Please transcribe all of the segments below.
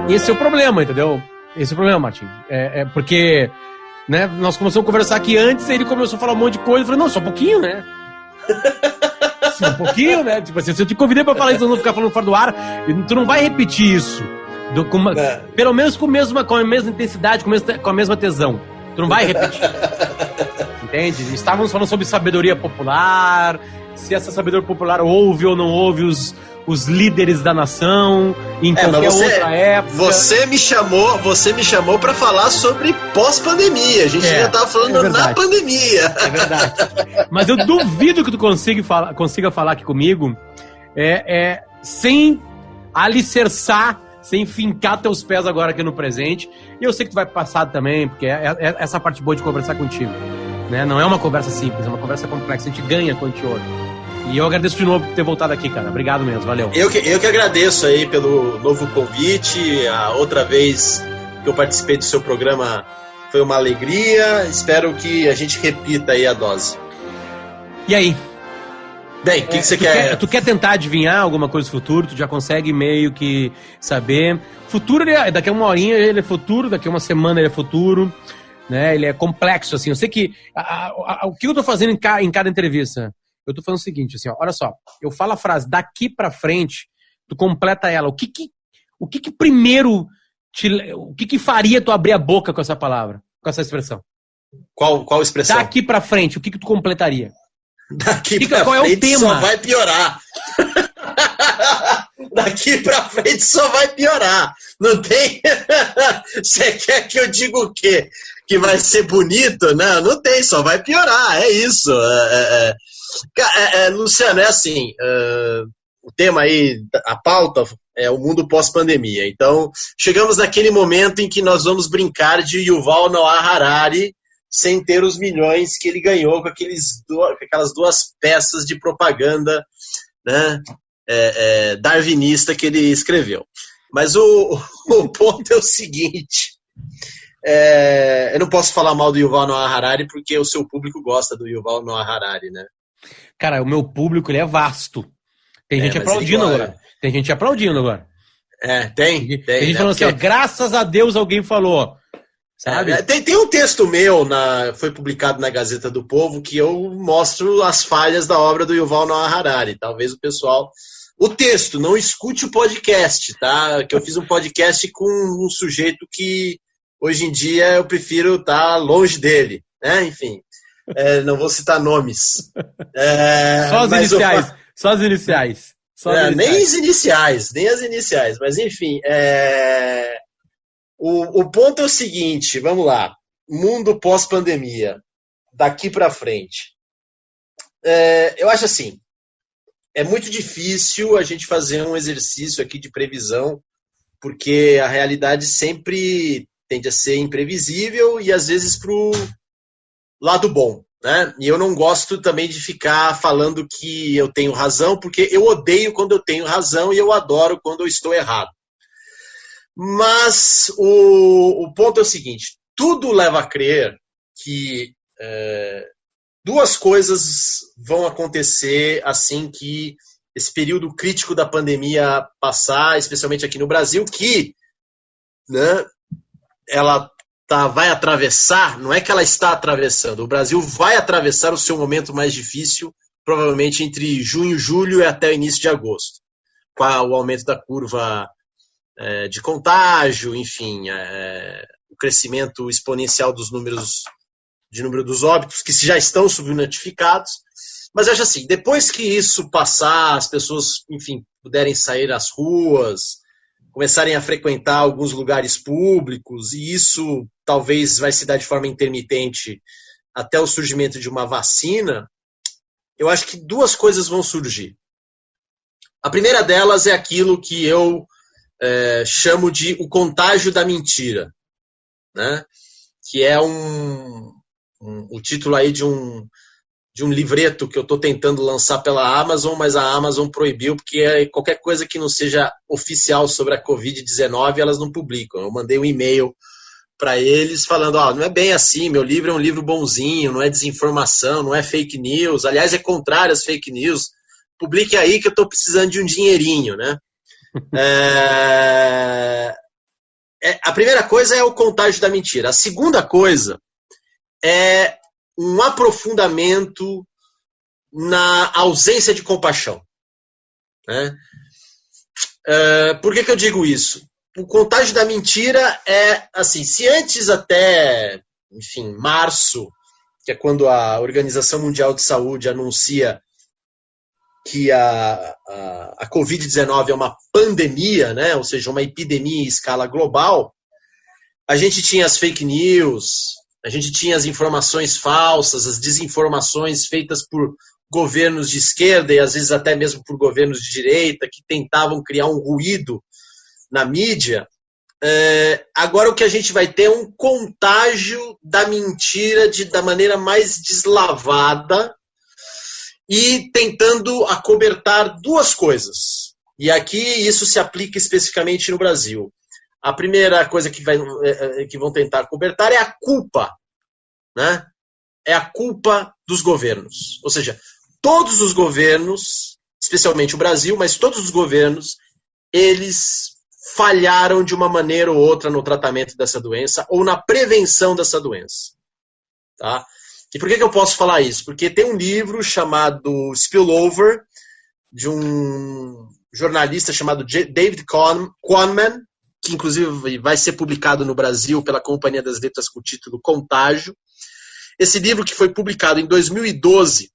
Esse é o problema, entendeu? Esse é o problema, Martim. Porque, né, nós começamos a conversar aqui antes, ele começou a falar um monte de coisa, eu falei, não, só um pouquinho, né? Só um pouquinho, né? Tipo assim, se eu te convidei pra falar isso, eu não ficar falando fora do ar, tu não vai repetir isso. Pelo menos com a mesma intensidade, com a mesma tesão. Tu não vai repetir. Entende? Estávamos falando sobre sabedoria popular, se essa sabedoria popular ouve ou não ouve os líderes da nação, em qualquer outra época. Você me chamou para falar sobre pós-pandemia. A gente já estava falando na pandemia. É verdade. Mas eu duvido que tu consiga falar aqui comigo sem alicerçar, sem fincar teus pés agora aqui no presente. E eu sei que tu vai passar também, porque é essa parte boa de conversar contigo. Né? Não é uma conversa simples, é uma conversa complexa. A gente ganha quando a gente ouve. E eu agradeço de novo por ter voltado aqui, cara. Obrigado mesmo, valeu. Eu que agradeço aí pelo novo convite. A outra vez que eu participei do seu programa foi uma alegria. Espero que a gente repita aí a dose. E aí? Bem, o que você quer? Tu quer tentar adivinhar alguma coisa do futuro? Tu já consegue meio que saber. Futuro, daqui a uma horinha ele é futuro, daqui a uma semana ele é futuro. Né? Ele é complexo, assim. Eu sei que... o que eu tô fazendo em cada entrevista? Eu tô falando o seguinte, assim, ó, olha só. Eu falo a frase, daqui pra frente, tu completa ela. O que primeiro... o que faria tu abrir a boca com essa palavra? Com essa expressão? Qual expressão? Daqui pra frente, o que tu completaria? Daqui pra qual frente é o tema? Só vai piorar. Daqui pra frente só vai piorar. Não tem... Você quer que eu diga o quê? Que vai ser bonito? Não tem, só vai piorar. É isso. Luciano, é assim... o tema aí, a pauta é o mundo pós-pandemia. Então, chegamos naquele momento em que nós vamos brincar de Yuval Noah Harari sem ter os milhões que ele ganhou com aquelas duas peças de propaganda, né, darwinista que ele escreveu. Mas o ponto é o seguinte, eu não posso falar mal do Yuval Noah Harari porque o seu público gosta do Yuval Noah Harari, né? Cara, o meu público ele é vasto. Tem gente aplaudindo agora. Tem gente aplaudindo agora. Tem gente falando assim, graças a Deus alguém falou. Sabe? Tem um texto meu, foi publicado na Gazeta do Povo, que eu mostro as falhas da obra do Yuval Noah Harari. Talvez o pessoal... O texto, não escute o podcast, tá? Que eu fiz um podcast com um sujeito que, hoje em dia, eu prefiro estar longe dele, né? Enfim, não vou citar nomes. Só as iniciais. Só as iniciais. Nem as iniciais. Mas, enfim, o ponto é o seguinte, vamos lá. Mundo pós-pandemia, daqui para frente. Eu acho assim, é muito difícil a gente fazer um exercício aqui de previsão, porque a realidade sempre tende a ser imprevisível e às vezes pro lado bom, né? E eu não gosto também de ficar falando que eu tenho razão, porque eu odeio quando eu tenho razão e eu adoro quando eu estou errado. Mas o ponto é o seguinte, tudo leva a crer que duas coisas vão acontecer assim que esse período crítico da pandemia passar, especialmente aqui no Brasil, que, né, ela vai atravessar, não é que ela está atravessando, o Brasil vai atravessar o seu momento mais difícil, provavelmente entre junho e julho e até o início de agosto, com o aumento da curva de contágio, enfim, o crescimento exponencial dos número dos óbitos, que já estão subnotificados. Mas eu acho assim, depois que isso passar, as pessoas, enfim, puderem sair às ruas, começarem a frequentar alguns lugares públicos, e isso talvez vai se dar de forma intermitente até o surgimento de uma vacina, eu acho que duas coisas vão surgir. A primeira delas é aquilo que eu chamo de o contágio da mentira, né? Que é o título aí de um livreto que eu estou tentando lançar pela Amazon, mas a Amazon proibiu, porque qualquer coisa que não seja oficial sobre a Covid-19, elas não publicam. Eu mandei um e-mail para eles falando, não é bem assim, meu livro é um livro bonzinho, não é desinformação, não é fake news, aliás, é contrário às fake news, publique aí que eu estou precisando de um dinheirinho, né? a primeira coisa é o contágio da mentira. A segunda coisa é um aprofundamento na ausência de compaixão. Né? Por que eu digo isso? O contágio da mentira é assim, se antes até, enfim, março, que é quando a Organização Mundial de Saúde anuncia que a Covid-19 é uma pandemia, né? Ou seja, uma epidemia em escala global, a gente tinha as fake news, a gente tinha as informações falsas, as desinformações feitas por governos de esquerda e às vezes até mesmo por governos de direita que tentavam criar um ruído na mídia. Agora o que a gente vai ter é um contágio da mentira da maneira mais deslavada e tentando acobertar duas coisas. E aqui isso se aplica especificamente no Brasil. A primeira coisa que vão tentar cobertar é a culpa, né? É a culpa dos governos. Ou seja, todos os governos, especialmente o Brasil, mas todos os governos, eles falharam de uma maneira ou outra no tratamento dessa doença ou na prevenção dessa doença. Tá? E por que eu posso falar isso? Porque tem um livro chamado Spillover, de um jornalista chamado David Quammen, que inclusive vai ser publicado no Brasil pela Companhia das Letras com o título Contágio. Esse livro, que foi publicado em 2012,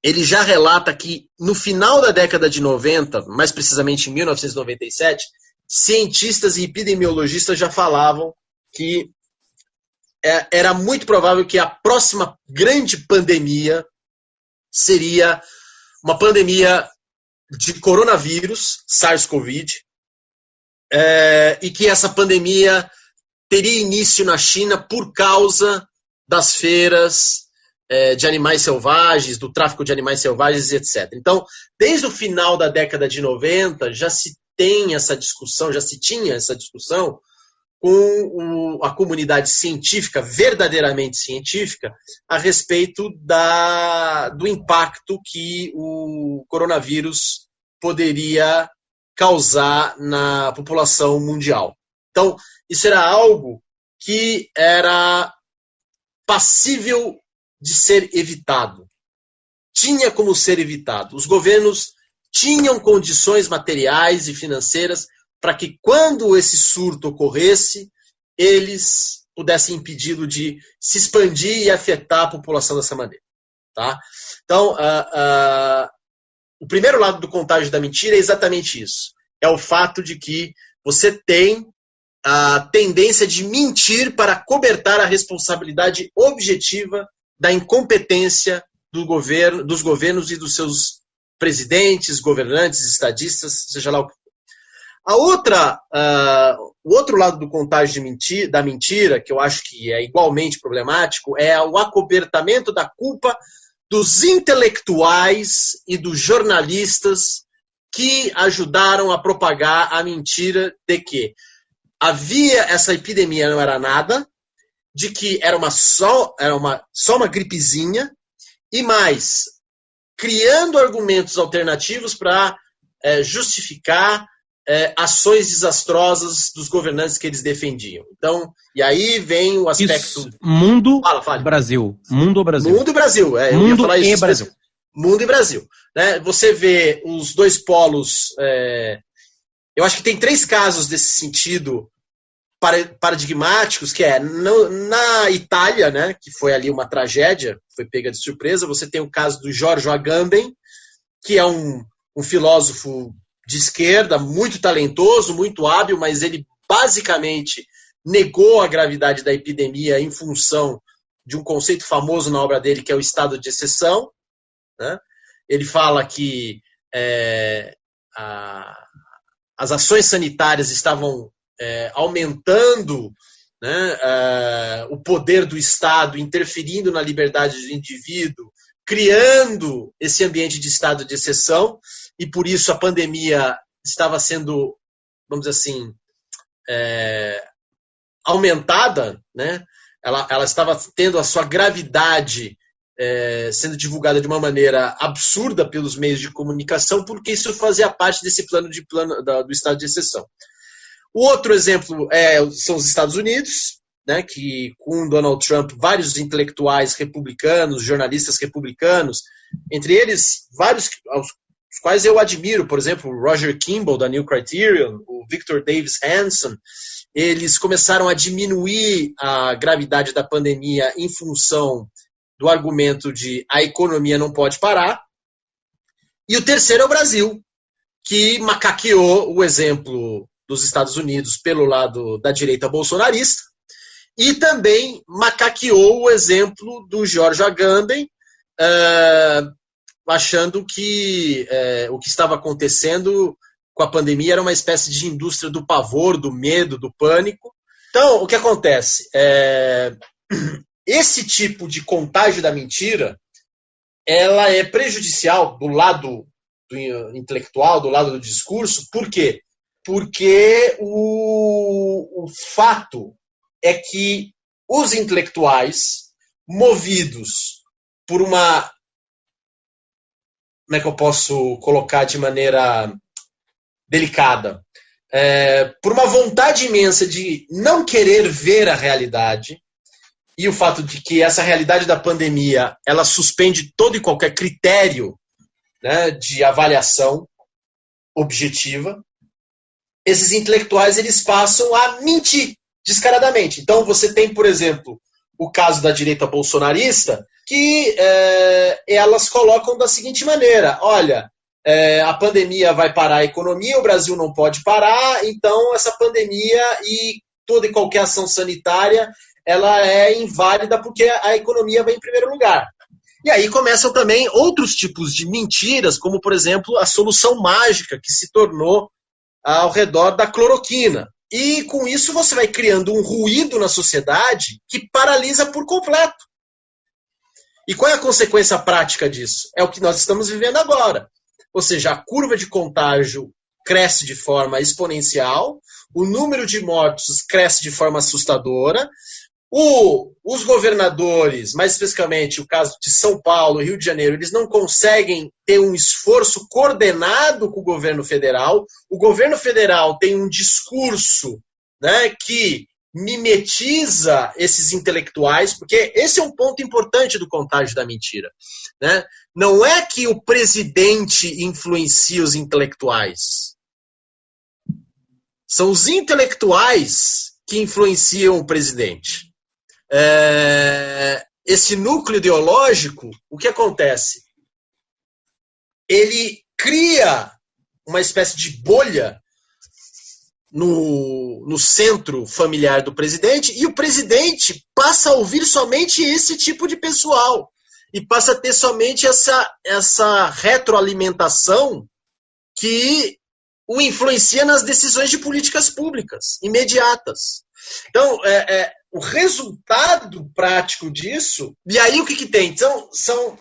ele já relata que no final da década de 90, mais precisamente em 1997, cientistas e epidemiologistas já falavam que era muito provável que a próxima grande pandemia seria uma pandemia de coronavírus, SARS-CoV, e que essa pandemia teria início na China por causa das feiras de animais selvagens, do tráfico de animais selvagens, etc. Então, desde o final da década de 90, já se tinha essa discussão com a comunidade científica, verdadeiramente científica, a respeito do impacto que o coronavírus poderia causar na população mundial. Então, isso era algo que era passível de ser evitado. Tinha como ser evitado. Os governos tinham condições materiais e financeiras para que, quando esse surto ocorresse, eles pudessem impedi-lo de se expandir e afetar a população dessa maneira. Tá? Então, o primeiro lado do contágio da mentira é exatamente isso. É o fato de que você tem a tendência de mentir para cobertar a responsabilidade objetiva da incompetência dos governos e dos seus presidentes, governantes, estadistas, seja lá o que for. O outro lado do contágio da mentira, que eu acho que é igualmente problemático, é o acobertamento da culpa dos intelectuais e dos jornalistas que ajudaram a propagar a mentira de que essa epidemia não era nada, de que era só uma gripezinha, e mais, criando argumentos alternativos para justificar ações desastrosas dos governantes que eles defendiam. Então, e aí vem o aspecto... Mundo Brasil. Mundo ou Brasil? Mundo e Brasil. Eu ia falar isso. Brasil. Mundo e Brasil. Né? Você vê os dois polos... eu acho que tem 3 casos desse sentido paradigmáticos, que na Itália, né, que foi ali uma tragédia, foi pega de surpresa. Você tem o caso do Giorgio Agamben, que é um filósofo de esquerda, muito talentoso, muito hábil, mas ele basicamente negou a gravidade da epidemia em função de um conceito famoso na obra dele, que é o estado de exceção. Né? Ele fala que as ações sanitárias estavam aumentando, né, o poder do Estado, interferindo na liberdade do indivíduo, criando esse ambiente de estado de exceção, e por isso a pandemia estava sendo, vamos dizer assim, aumentada, né? Ela estava tendo a sua gravidade sendo divulgada de uma maneira absurda pelos meios de comunicação, porque isso fazia parte desse plano do estado de exceção. O outro exemplo são os Estados Unidos, né, que com Donald Trump, vários intelectuais republicanos, jornalistas republicanos, entre eles vários aos quais eu admiro, por exemplo, o Roger Kimball, da New Criterion, o Victor Davis Hanson, eles começaram a diminuir a gravidade da pandemia em função do argumento de a economia não pode parar. E o terceiro é o Brasil, que macaqueou o exemplo dos Estados Unidos pelo lado da direita bolsonarista e também macaqueou o exemplo do George Agamben, achando que o que estava acontecendo com a pandemia era uma espécie de indústria do pavor, do medo, do pânico. Então, o que acontece? Esse tipo de contágio da mentira, ela é prejudicial do lado do intelectual, do lado do discurso. Por quê? Porque o fato é que os intelectuais, movidos por uma... Como é que eu posso colocar de maneira delicada? Por uma vontade imensa de não querer ver a realidade, e o fato de que essa realidade da pandemia, ela suspende todo e qualquer critério, né, de avaliação objetiva, esses intelectuais eles passam a mentir descaradamente. Então você tem, por exemplo, o caso da direita bolsonarista, que elas colocam da seguinte maneira: olha, a pandemia vai parar a economia, o Brasil não pode parar, então essa pandemia e toda e qualquer ação sanitária ela é inválida porque a economia vai em primeiro lugar. E aí começam também outros tipos de mentiras, como, por exemplo, a solução mágica que se tornou ao redor da cloroquina. E com isso você vai criando um ruído na sociedade que paralisa por completo. E qual é a consequência prática disso? É o que nós estamos vivendo agora. Ou seja, a curva de contágio cresce de forma exponencial, o número de mortos cresce de forma assustadora, os governadores, mais especificamente o caso de São Paulo e Rio de Janeiro, eles não conseguem ter um esforço coordenado com o governo federal. O governo federal tem um discurso, né, que mimetiza esses intelectuais, porque esse é um ponto importante do contágio da mentira, né? Não é que o presidente influencia os intelectuais. São os intelectuais que influenciam o presidente. Esse núcleo ideológico, o que acontece? Ele cria uma espécie de bolha no centro familiar do presidente, e o presidente passa a ouvir somente esse tipo de pessoal e passa a ter somente essa retroalimentação que o influencia nas decisões de políticas públicas imediatas. Então, o resultado prático disso, e aí o que tem? Então,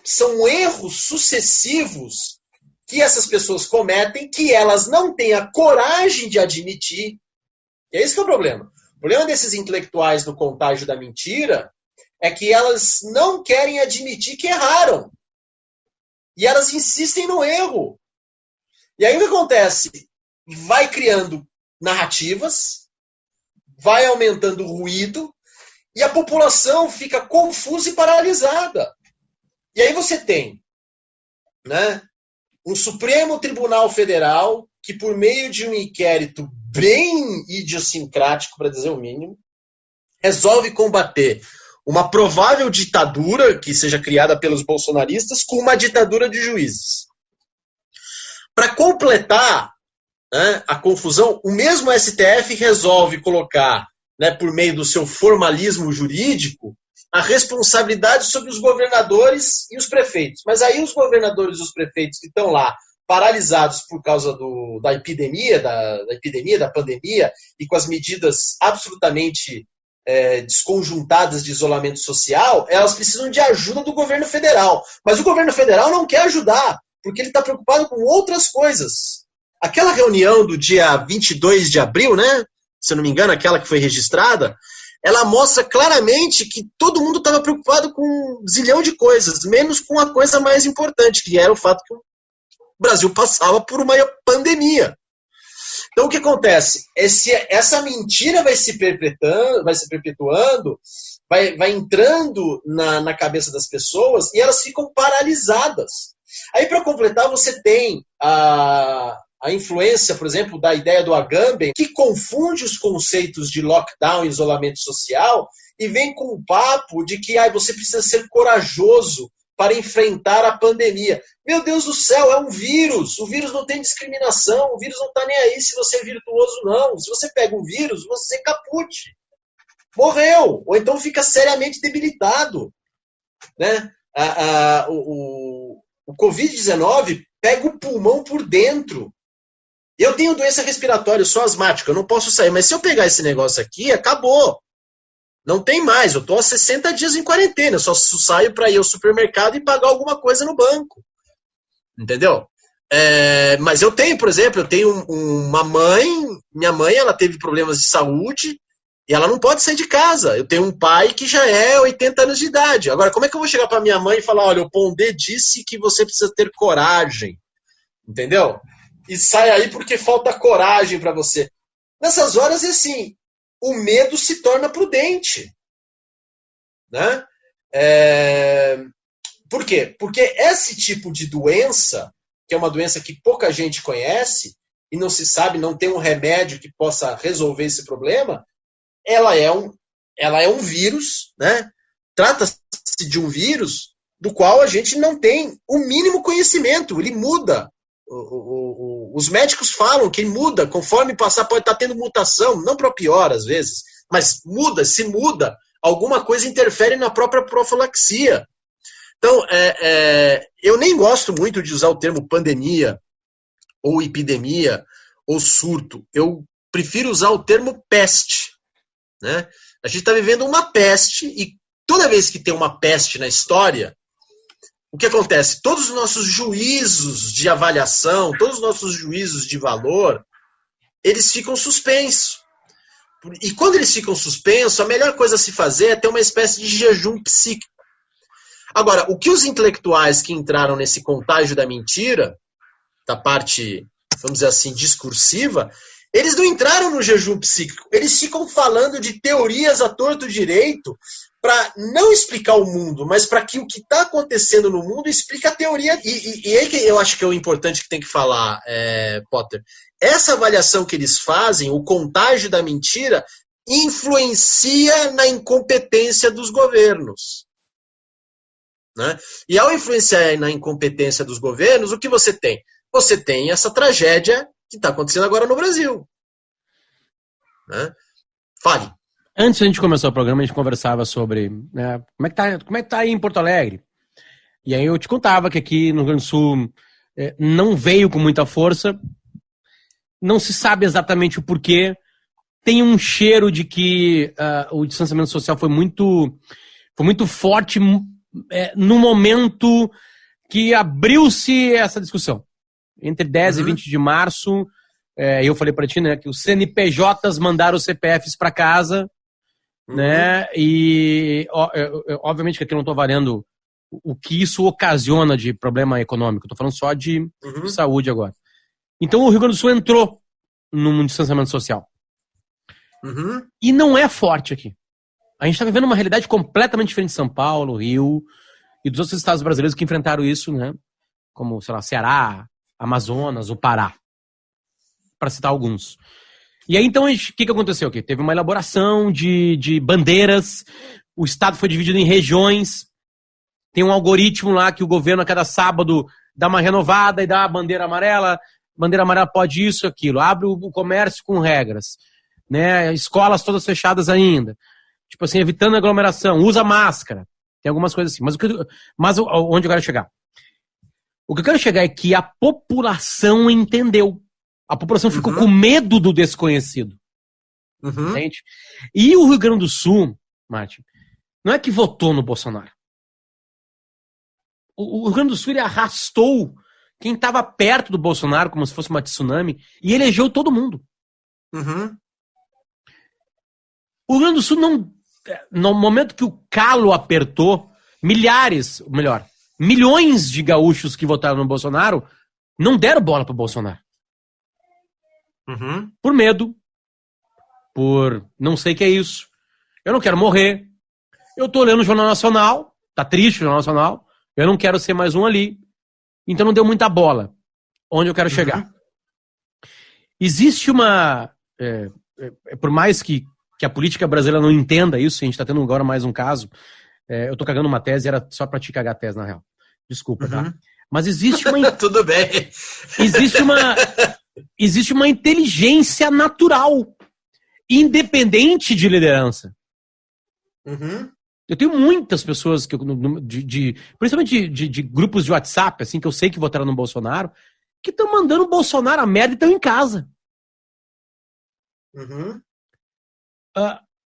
são erros sucessivos que essas pessoas cometem, que elas não têm a coragem de admitir. E é esse que é o problema. O problema desses intelectuais no contágio da mentira é que elas não querem admitir que erraram. E elas insistem no erro. E aí o que acontece? Vai criando narrativas, vai aumentando o ruído, e a população fica confusa e paralisada. E aí você tem, né, um Supremo Tribunal Federal que, por meio de um inquérito bem idiosincrático, para dizer o mínimo, resolve combater uma provável ditadura que seja criada pelos bolsonaristas com uma ditadura de juízes. Para completar, né, a confusão, o mesmo STF resolve colocar, né, por meio do seu formalismo jurídico, a responsabilidade sobre os governadores e os prefeitos. Mas aí os governadores e os prefeitos que estão lá paralisados por causa da epidemia, da pandemia, e com as medidas absolutamente desconjuntadas de isolamento social, elas precisam de ajuda do governo federal. Mas o governo federal não quer ajudar, porque ele está preocupado com outras coisas. Aquela reunião do dia 22 de abril, né, se eu não me engano, aquela que foi registrada, ela mostra claramente que todo mundo estava preocupado com um zilhão de coisas, menos com a coisa mais importante, que era o fato que o Brasil passava por uma pandemia. Então, o que acontece? Essa mentira vai se perpetuando, vai entrando na cabeça das pessoas e elas ficam paralisadas. Aí, para completar, você tem a influência, por exemplo, da ideia do Agamben, que confunde os conceitos de lockdown e isolamento social e vem com o papo de que você precisa ser corajoso para enfrentar a pandemia. Meu Deus do céu, é um vírus. O vírus não tem discriminação. O vírus não está nem aí se você é virtuoso, não. Se você pega um vírus, você capute. Morreu. Ou então fica seriamente debilitado. Né? O Covid-19 pega o pulmão por dentro. Eu tenho doença respiratória, eu sou asmático, eu não posso sair. Mas se eu pegar esse negócio aqui, acabou. Não tem mais, eu estou há 60 dias em quarentena, eu só saio para ir ao supermercado e pagar alguma coisa no banco. Entendeu? Mas eu tenho, por exemplo, uma mãe, minha mãe, ela teve problemas de saúde e ela não pode sair de casa. Eu tenho um pai que já é 80 anos de idade. Agora, como é que eu vou chegar para minha mãe e falar, olha, o Pondé disse que você precisa ter coragem. Entendeu? E sai aí porque falta coragem para você. Nessas horas, assim, o medo se torna prudente. Né? Por quê? Porque esse tipo de doença, que é uma doença que pouca gente conhece, e não se sabe, não tem um remédio que possa resolver esse problema, ela é um vírus, né? Trata-se de um vírus do qual a gente não tem o mínimo conhecimento, ele muda. Os médicos falam que muda, conforme passar pode estar tendo mutação, não para pior às vezes, mas se muda, alguma coisa interfere na própria profilaxia. Então, eu nem gosto muito de usar o termo pandemia, ou epidemia, ou surto. Eu prefiro usar o termo peste. Né? A gente está vivendo uma peste, e toda vez que tem uma peste na história, o que acontece? Todos os nossos juízos de avaliação, todos os nossos juízos de valor, eles ficam suspensos. E quando eles ficam suspensos, a melhor coisa a se fazer é ter uma espécie de jejum psíquico. Agora, o que os intelectuais que entraram nesse contágio da mentira, da parte, vamos dizer assim, discursiva, eles não entraram no jejum psíquico. Eles ficam falando de teorias à torto direito para não explicar o mundo, mas para que o que está acontecendo no mundo explique a teoria. E aí que eu acho que é o importante que tem que falar, Potter. Essa avaliação que eles fazem, o contágio da mentira, influencia na incompetência dos governos. Né? E ao influenciar na incompetência dos governos, o que você tem? Você tem essa tragédia que está acontecendo agora no Brasil. Né? Fale. Antes da gente começar o programa, a gente conversava sobre, né, como é que tá aí em Porto Alegre. E aí eu te contava que aqui no Rio Grande do Sul não veio com muita força, não se sabe exatamente o porquê. Tem um cheiro de que o distanciamento social foi muito forte no momento que abriu-se essa discussão. Entre 10 e 20 de março, eu falei para ti, né, que os CNPJs mandaram os CPFs para casa, né, e obviamente que aqui eu não estou avaliando o que isso ocasiona de problema econômico, estou falando só de saúde agora. Então o Rio Grande do Sul entrou num distanciamento social. E não é forte aqui. A gente está vivendo uma realidade completamente diferente de São Paulo, Rio e dos outros estados brasileiros que enfrentaram isso, né, como, sei lá, Ceará, Amazonas, o Pará, para citar alguns. E aí, então, o que aconteceu aqui? Teve uma elaboração de bandeiras, o estado foi dividido em regiões, tem um algoritmo lá que o governo, a cada sábado, dá uma renovada e dá a bandeira amarela pode isso, aquilo, abre o comércio com regras, né? Escolas todas fechadas ainda, tipo assim, evitando aglomeração, usa máscara, tem algumas coisas assim. Mas onde eu quero chegar? O que eu quero chegar é que a população entendeu. A população ficou com medo do desconhecido. Entende? E o Rio Grande do Sul, Martin, não é que votou no Bolsonaro. O Rio Grande do Sul ele arrastou quem estava perto do Bolsonaro como se fosse uma tsunami e elegeu todo mundo. O Rio Grande do Sul não... No momento que o calo apertou, milhões de gaúchos que votaram no Bolsonaro não deram bola pro Bolsonaro. Uhum. Por medo, por não sei o que é isso. Eu não quero morrer. Eu tô lendo o Jornal Nacional, tá triste o Jornal Nacional, eu não quero ser mais um ali. Então não deu muita bola onde eu quero chegar. Existe uma... por mais que a política brasileira não entenda isso, a gente tá tendo agora mais um caso, eu tô cagando uma tese, era só pra te cagar a tese, na real. Desculpa, tá? Mas existe uma... Tudo bem. Existe uma inteligência natural, independente de liderança. Uhum. Eu tenho muitas pessoas, principalmente de grupos de WhatsApp, assim, que eu sei que votaram no Bolsonaro, que estão mandando o Bolsonaro a merda e estão em casa. Uhum.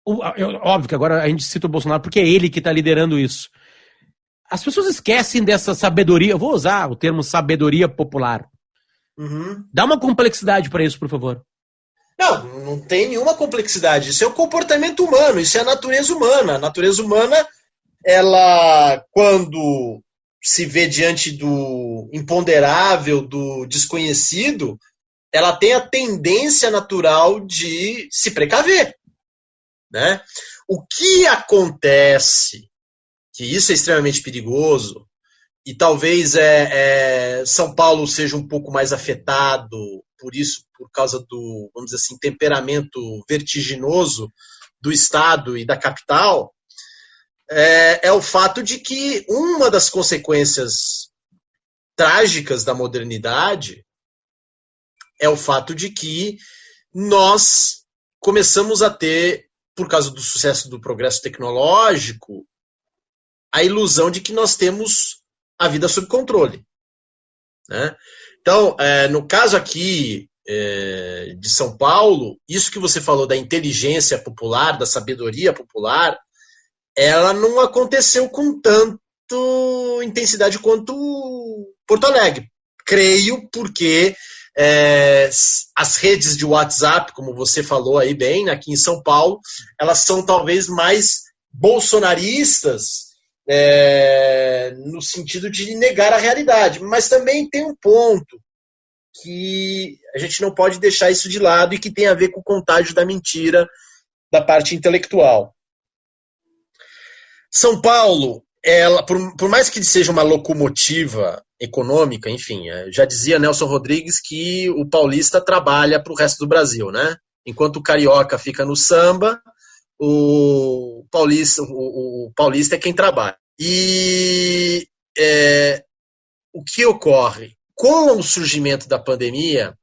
Óbvio que agora a gente cita o Bolsonaro porque é ele que está liderando isso. As pessoas esquecem dessa sabedoria, eu vou usar o termo sabedoria popular. Uhum. Dá uma complexidade para isso, por favor. Não tem nenhuma complexidade. Isso é o comportamento humano, isso é a natureza humana. A natureza humana, ela, quando se vê diante do imponderável, do desconhecido, ela tem a tendência natural de se precaver, né? O que acontece, que isso é extremamente perigoso, e talvez São Paulo seja um pouco mais afetado por isso, por causa do, vamos dizer assim, temperamento vertiginoso do Estado e da capital, é o fato de que uma das consequências trágicas da modernidade é o fato de que nós começamos a ter, por causa do sucesso do progresso tecnológico, a ilusão de que nós temos a vida sob controle, né? Então, no caso aqui de São Paulo, isso que você falou da inteligência popular, da sabedoria popular, ela não aconteceu com tanto intensidade quanto Porto Alegre. Creio porque as redes de WhatsApp, como você falou aí bem, aqui em São Paulo, elas são talvez mais bolsonaristas, no sentido de negar a realidade. Mas também tem um ponto que a gente não pode deixar isso de lado e que tem a ver com o contágio da mentira da parte intelectual. São Paulo, ela, por mais que seja uma locomotiva econômica, enfim, já dizia Nelson Rodrigues que o paulista trabalha para o resto do Brasil, né? Enquanto o carioca fica no samba, o paulista é quem trabalha. E o que ocorre? Com o surgimento da pandemia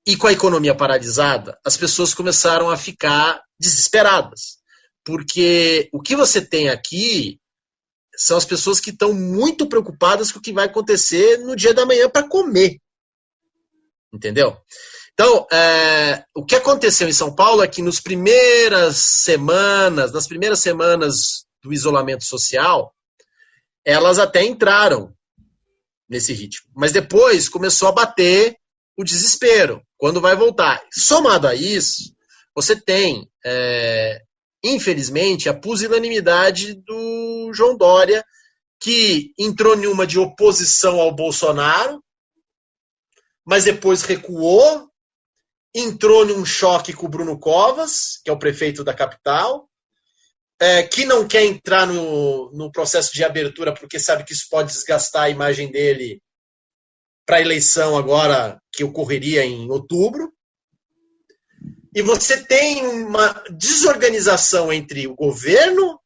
e com a economia paralisada, as pessoas começaram a ficar desesperadas. Porque o que você tem aqui são as pessoas que estão muito preocupadas com o que vai acontecer no dia da manhã para comer. Entendeu? Então, o que aconteceu em São Paulo é que nas primeiras semanas do isolamento social, elas até entraram nesse ritmo. Mas depois começou a bater o desespero. Quando vai voltar? Somado a isso, você tem, infelizmente, a pusilanimidade do João Dória, que entrou em uma de oposição ao Bolsonaro, mas depois recuou, entrou num choque com o Bruno Covas, que é o prefeito da capital, que não quer entrar no processo de abertura porque sabe que isso pode desgastar a imagem dele para a eleição agora que ocorreria em outubro. E você tem uma desorganização entre o governo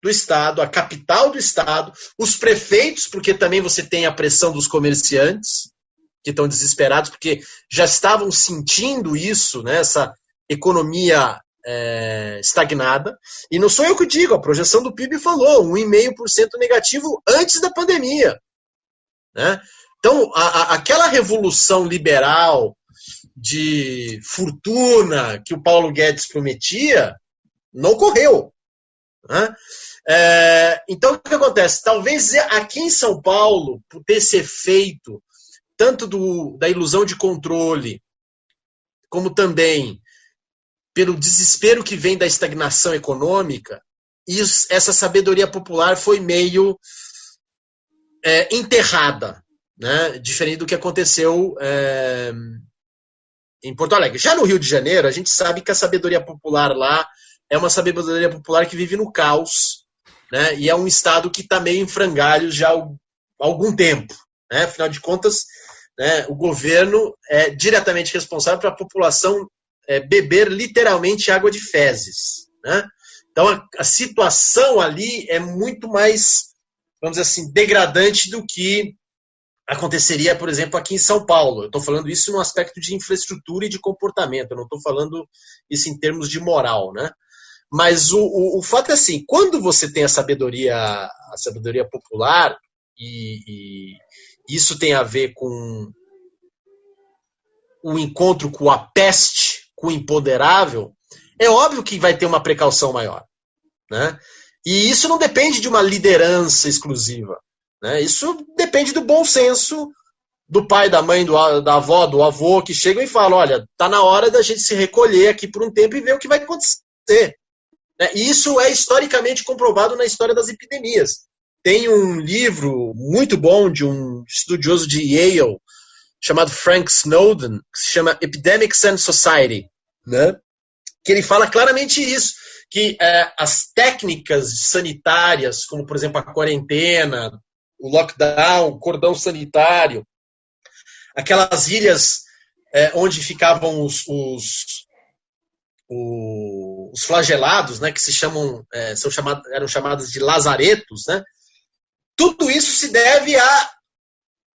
do Estado, a capital do Estado, os prefeitos, porque também você tem a pressão dos comerciantes, que estão desesperados, porque já estavam sentindo isso, né, essa economia estagnada. E não sou eu que digo, a projeção do PIB falou 1,5% negativo antes da pandemia, né? Então, aquela revolução liberal de fortuna que o Paulo Guedes prometia não ocorreu, né? Então, o que acontece? Talvez aqui em São Paulo, por ter esse efeito tanto da ilusão de controle, como também pelo desespero que vem da estagnação econômica, essa sabedoria popular foi meio enterrada, né? Diferente do que aconteceu em Porto Alegre. Já no Rio de Janeiro, a gente sabe que a sabedoria popular lá é uma sabedoria popular que vive no caos, né? E é um estado que está meio em frangalhos já há algum tempo, né? Afinal de contas, né, o governo é diretamente responsável para a população beber literalmente água de fezes, né? Então a situação ali é muito mais, vamos dizer assim, degradante do que aconteceria, por exemplo, aqui em São Paulo. Eu estou falando isso no aspecto de infraestrutura e de comportamento, eu não estou falando isso em termos de moral, né? Mas o fato é assim, quando você tem a sabedoria popular, e isso tem a ver com o encontro com a peste, com o imponderável, é óbvio que vai ter uma precaução maior, né? E isso não depende de uma liderança exclusiva, né? Isso depende do bom senso do pai, da mãe, da avó, do avô, que chegam e falam, olha, tá na hora da gente se recolher aqui por um tempo e ver o que vai acontecer. E isso é historicamente comprovado na história das epidemias. Tem um livro muito bom de um estudioso de Yale, chamado Frank Snowden, que se chama Epidemics and Society, né? Que ele fala claramente isso, que as técnicas sanitárias, como, por exemplo, a quarentena, o lockdown, o cordão sanitário, aquelas ilhas onde ficavam os flagelados, né, que eram chamados de lazaretos, né? Tudo isso se deve a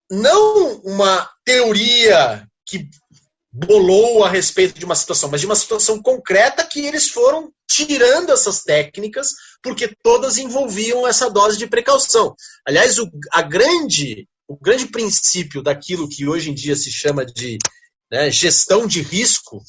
não uma teoria que bolou a respeito de uma situação, mas de uma situação concreta que eles foram tirando essas técnicas porque todas envolviam essa dose de precaução. Aliás, o grande princípio daquilo que hoje em dia se chama de, né, gestão de risco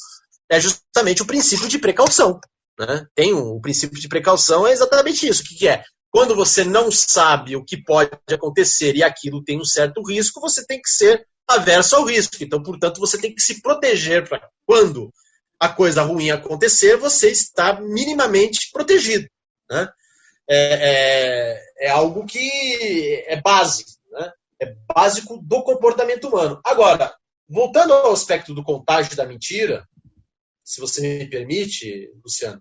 é justamente o princípio de precaução, né? O princípio de precaução é exatamente isso. O que é? Quando você não sabe o que pode acontecer e aquilo tem um certo risco, você tem que ser averso ao risco. Então, portanto, você tem que se proteger para quando a coisa ruim acontecer, você está minimamente protegido, né? É algo que é básico, né? É básico do comportamento humano. Agora, voltando ao aspecto do contágio da mentira, se você me permite, Luciano,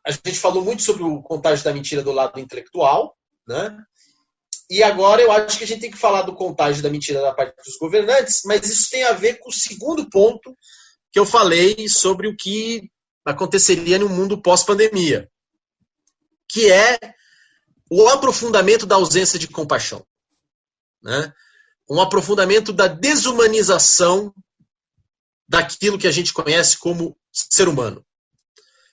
a gente falou muito sobre o contágio da mentira do lado intelectual, né? E agora eu acho que a gente tem que falar do contágio da mentira da parte dos governantes, mas isso tem a ver com o segundo ponto que eu falei sobre o que aconteceria no mundo pós-pandemia, que é o aprofundamento da ausência de compaixão, né? Um aprofundamento da desumanização daquilo que a gente conhece como ser humano.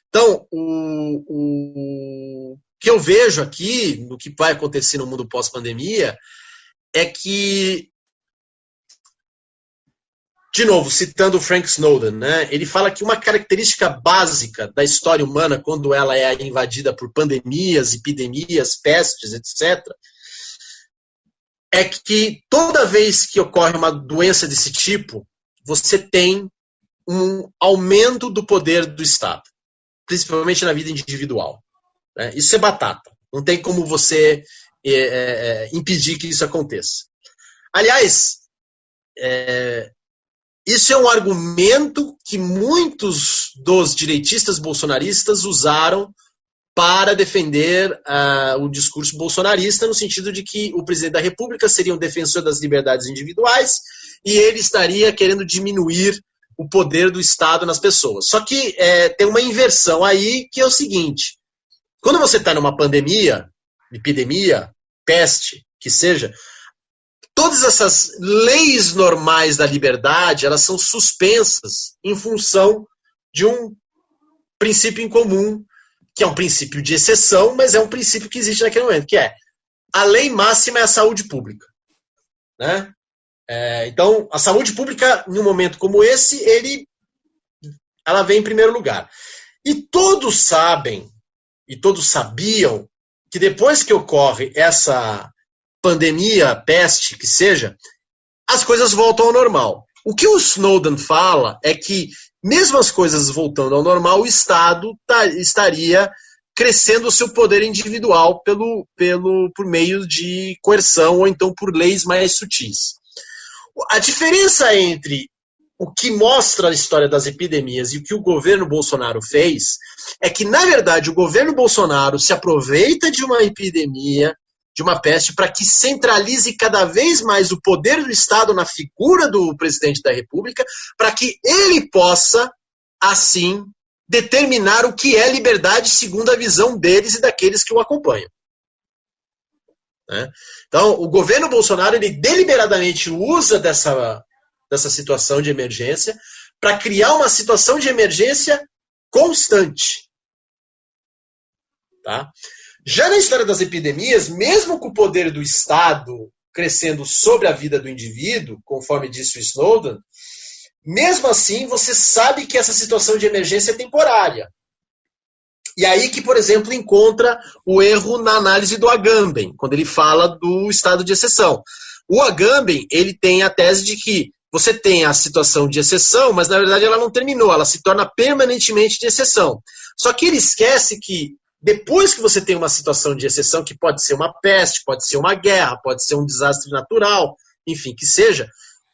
Então, o que eu vejo aqui, no que vai acontecer no mundo pós-pandemia, é que, de novo, citando o Frank Snowden, né, ele fala que uma característica básica da história humana, quando ela é invadida por pandemias, epidemias, pestes, etc., é que toda vez que ocorre uma doença desse tipo, você tem um aumento do poder do Estado, principalmente na vida individual. Isso é batata. Não tem como você impedir que isso aconteça. Aliás, isso é um argumento que muitos dos direitistas bolsonaristas usaram para defender o discurso bolsonarista, no sentido de que o presidente da República seria um defensor das liberdades individuais e ele estaria querendo diminuir o poder do Estado nas pessoas. Só que tem uma inversão aí, que é o seguinte: quando você está numa pandemia, epidemia, peste, que seja, todas essas leis normais da liberdade, elas são suspensas em função de um princípio em comum, que é um princípio de exceção, mas é um princípio que existe naquele momento, que é a lei máxima é a saúde pública, né? Então, a saúde pública, num momento como esse, ela vem em primeiro lugar. E todos sabem, e todos sabiam, que depois que ocorre essa pandemia, peste, que seja, as coisas voltam ao normal. O que o Snowden fala é que, mesmo as coisas voltando ao normal, o Estado estaria crescendo o seu poder individual por meio de coerção ou então por leis mais sutis. A diferença entre o que mostra a história das epidemias e o que o governo Bolsonaro fez é que, na verdade, o governo Bolsonaro se aproveita de uma epidemia, de uma peste, para que centralize cada vez mais o poder do Estado na figura do presidente da República, para que ele possa, assim, determinar o que é liberdade segundo a visão deles e daqueles que o acompanham. Né? Então, o governo Bolsonaro, ele deliberadamente usa dessa situação de emergência para criar uma situação de emergência constante. Tá? Já na história das epidemias, mesmo com o poder do Estado crescendo sobre a vida do indivíduo, conforme disse o Snowden, mesmo assim você sabe que essa situação de emergência é temporária. E aí que, por exemplo, encontra o erro na análise do Agamben, quando ele fala do estado de exceção. O Agamben, ele tem a tese de que você tem a situação de exceção, mas na verdade ela não terminou, ela se torna permanentemente de exceção. Só que ele esquece que depois que você tem uma situação de exceção, que pode ser uma peste, pode ser uma guerra, pode ser um desastre natural, enfim, que seja,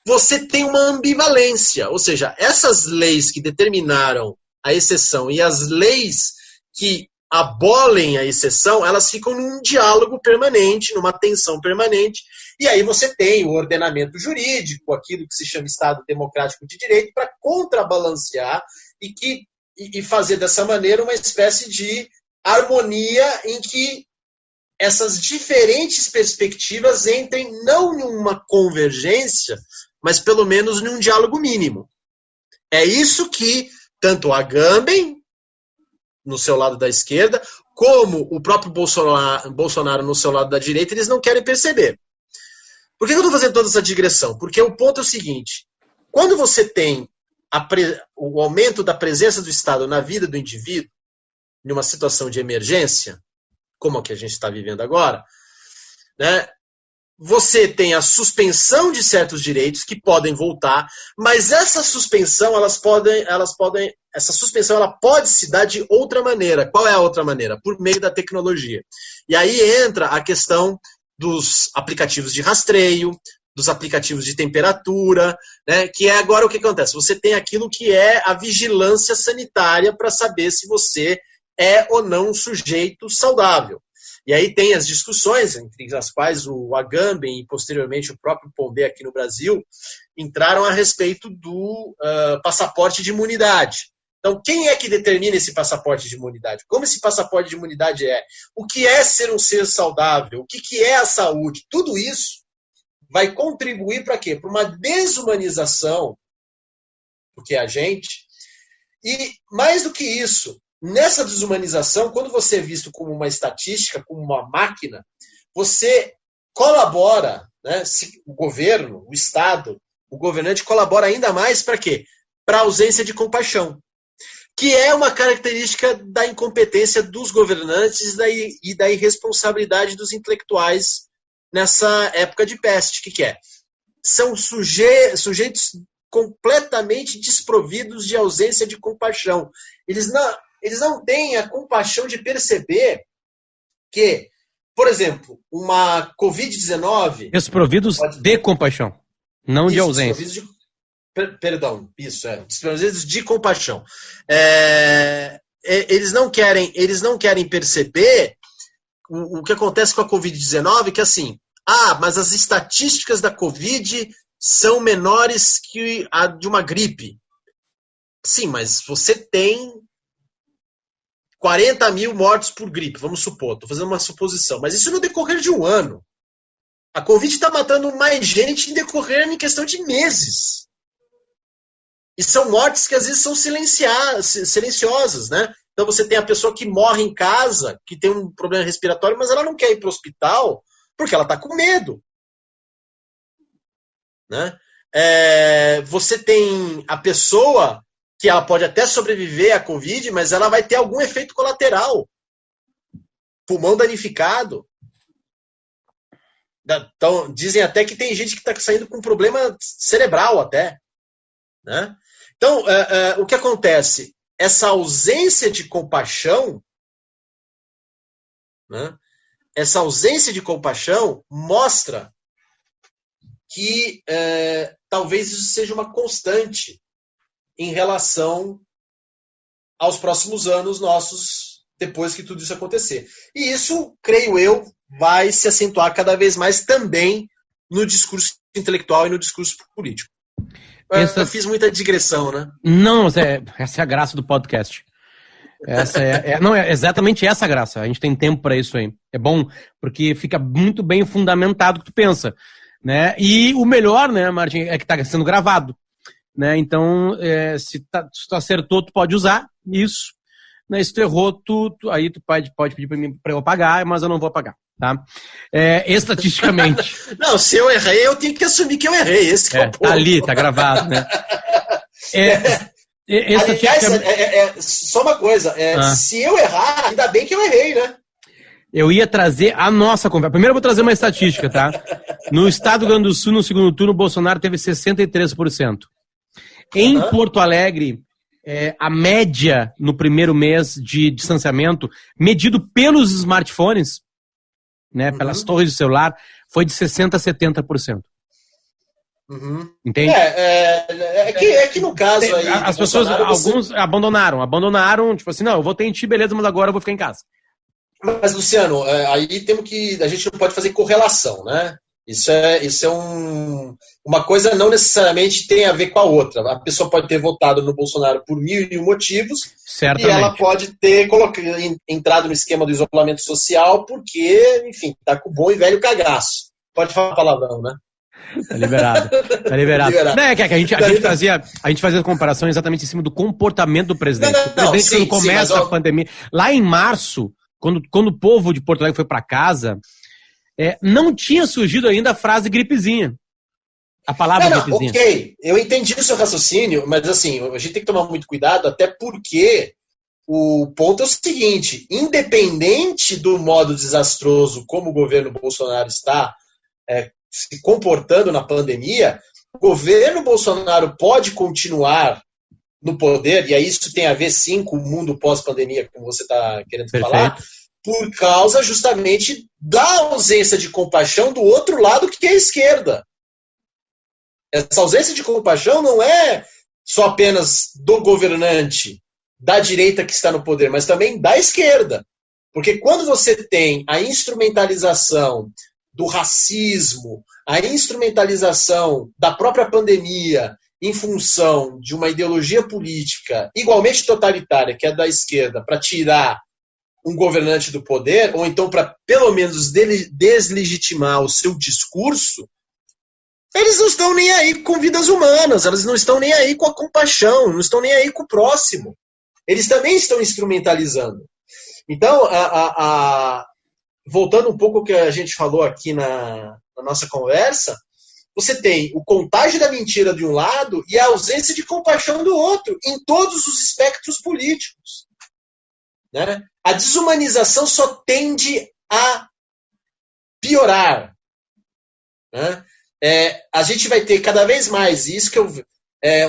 você tem uma ambivalência. Ou seja, essas leis que determinaram a exceção e as leis que abolem a exceção, elas ficam num diálogo permanente, numa tensão permanente, e aí você tem o ordenamento jurídico, aquilo que se chama Estado Democrático de Direito, para contrabalancear e fazer dessa maneira uma espécie de harmonia em que essas diferentes perspectivas entrem não em uma convergência, mas pelo menos num diálogo mínimo. É isso que tanto o Agamben, no seu lado da esquerda, como o próprio Bolsonaro no seu lado da direita, eles não querem perceber. Por que eu estou fazendo toda essa digressão? Porque o ponto é o seguinte, quando você tem o aumento da presença do Estado na vida do indivíduo, em uma situação de emergência, como a que a gente está vivendo agora, né, você tem a suspensão de certos direitos que podem voltar, mas essa suspensão, essa suspensão ela pode se dar de outra maneira. Qual é a outra maneira? Por meio da tecnologia. E aí entra a questão dos aplicativos de rastreio, dos aplicativos de temperatura, né, que é agora o que acontece. Você tem aquilo que é a vigilância sanitária para saber se você é ou não um sujeito saudável. E aí tem as discussões, entre as quais o Agamben e posteriormente o próprio Pondé aqui no Brasil entraram a respeito do passaporte de imunidade. Então, quem é que determina esse passaporte de imunidade? Como esse passaporte de imunidade é? O que é ser um ser saudável? O que é a saúde? Tudo isso vai contribuir para quê? Para uma desumanização do que é a gente. E, mais do que isso, nessa desumanização, quando você é visto como uma estatística, como uma máquina, você colabora, né, o governo, o Estado, o governante colabora ainda mais para quê? Para a ausência de compaixão, que é uma característica da incompetência dos governantes e da irresponsabilidade dos intelectuais nessa época de peste. O que é? São sujeitos completamente desprovidos de ausência de compaixão. Eles não têm a compaixão de perceber que, por exemplo, uma Covid-19... Desprovidos de compaixão, não de ausência. Desprovidos de compaixão. Eles não querem perceber o que acontece com a Covid-19, que assim, mas as estatísticas da Covid são menores que a de uma gripe. Sim, mas você tem 40 mil mortos por gripe, vamos supor, estou fazendo uma suposição, mas isso no decorrer de um ano. A Covid está matando mais gente em questão de meses. E são mortes que às vezes são silenciosas, né? Então você tem a pessoa que morre em casa, que tem um problema respiratório, mas ela não quer ir para o hospital porque ela está com medo. Né? Você tem a pessoa que ela pode até sobreviver à Covid, mas ela vai ter algum efeito colateral. Pulmão danificado. Então, dizem até que tem gente que está saindo com problema cerebral até. Né? Então, o que acontece? Essa ausência de compaixão, né? Essa ausência de compaixão mostra que talvez isso seja uma constante em relação aos próximos anos nossos, depois que tudo isso acontecer. E isso, creio eu, vai se acentuar cada vez mais também no discurso intelectual e no discurso político. Eu fiz muita digressão, né? Não, essa é a graça do podcast. Não, é exatamente essa a graça. A gente tem tempo para isso aí. É bom, porque fica muito bem fundamentado o que tu pensa, né? E o melhor, né, Martin, é que está sendo gravado, né? Então, se tu acertou, tu pode usar isso. Né? Se tu errou, aí tu pode pedir para eu apagar, mas eu não vou apagar, tá? Estatisticamente. Não, se eu errei, eu tenho que assumir que eu errei. Esse é o ponto. Tá ali, tá gravado, né? Aliás, só uma coisa. Se eu errar, ainda bem que eu errei, né? Eu ia trazer a nossa conversa. Primeiro eu vou trazer uma estatística, tá? No estado do Rio Grande do Sul, no segundo turno, o Bolsonaro teve 63%. Em Porto Alegre, a média no primeiro mês de distanciamento, medido pelos smartphones, né, pelas torres de celular, foi de 60% a 70%. Entende? É que no caso aí. As pessoas, alguns abandonaram, tipo assim, não, eu votei em ti, beleza, mas agora eu vou ficar em casa. Mas, Luciano, aí a gente não pode fazer correlação, né? Isso é uma coisa não necessariamente tem a ver com a outra. A pessoa pode ter votado no Bolsonaro por 1001 motivos. Certamente. E ela pode ter entrado no esquema do isolamento social porque, enfim, tá com o bom e velho cagaço. Pode falar palavrão, né? Tá liberado. Tá liberado. Não, é que a gente fazia comparação exatamente em cima do comportamento do presidente. O presidente, quando começa a pandemia, lá em março, quando o povo de Porto Alegre foi para casa, não tinha surgido ainda a frase gripezinha. A palavra gripezinha. Ok, eu entendi o seu raciocínio, mas assim, a gente tem que tomar muito cuidado, até porque o ponto é o seguinte: independente do modo desastroso como o governo Bolsonaro está se comportando na pandemia, o governo Bolsonaro pode continuar no poder, e aí isso tem a ver sim com o mundo pós-pandemia, como você está querendo falar, por causa justamente da ausência de compaixão do outro lado, que é a esquerda. Essa ausência de compaixão não é só apenas do governante, da direita que está no poder, mas também da esquerda. Porque quando você tem a instrumentalização do racismo, a instrumentalização da própria pandemia em função de uma ideologia política igualmente totalitária, que é da esquerda, para tirar um governante do poder, ou então para, pelo menos, deslegitimar o seu discurso, eles não estão nem aí com vidas humanas, eles não estão nem aí com a compaixão, não estão nem aí com o próximo. Eles também estão instrumentalizando. Então, voltando um pouco ao que a gente falou aqui na nossa conversa, você tem o contágio da mentira de um lado e a ausência de compaixão do outro, em todos os espectros políticos. Né? A desumanização só tende a piorar. Né? A gente vai ter cada vez mais isso,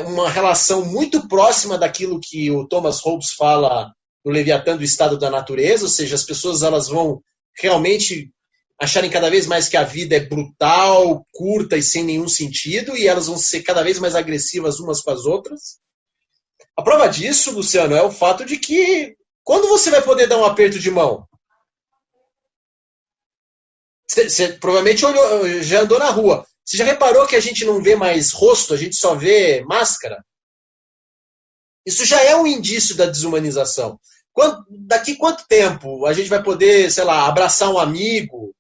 uma relação muito próxima daquilo que o Thomas Hobbes fala no Leviatã do estado da natureza, ou seja, as pessoas elas vão realmente acharem cada vez mais que a vida é brutal, curta e sem nenhum sentido, e elas vão ser cada vez mais agressivas umas com as outras. A prova disso, Luciano, é o fato de que quando você vai poder dar um aperto de mão? Você provavelmente já andou na rua. Você já reparou que a gente não vê mais rosto, a gente só vê máscara? Isso já é um indício da desumanização. Daqui quanto tempo a gente vai poder, sei lá, abraçar um amigo,